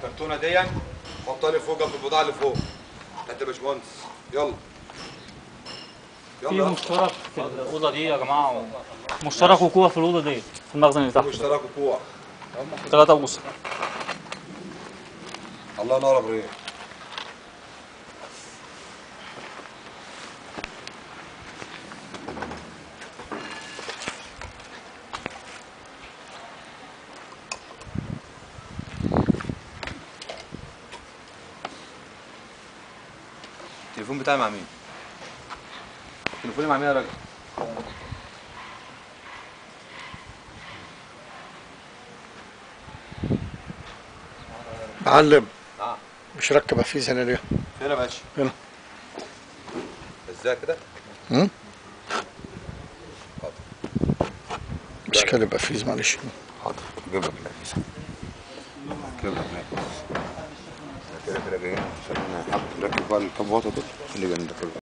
الكرتونه دي حطها لي فوق جنب البضاعه اللي فوق. انت يا باشمهندس يلا. في مشترك في الاوضه دي يا جماعه، مشترك وكوع في الاوضه دي، في المخزن اللي تحت. مشترك وكوع 3 بوصه. الله ينور يا ابراهيم. التليفون بتاعي مع مين؟ تليفوني مع مين يا راجل؟ معلم. نعم. مش ركب افيز هنا ليه؟ فين يا باشا؟ هنا. ازاي كده؟ حاضر. مش كلب افيز معلش. حاضر جيب لك الافيز. جيب لك الافيز. كده جايين عشان حابب نركب بقى الكام واط دول اللي جنبك.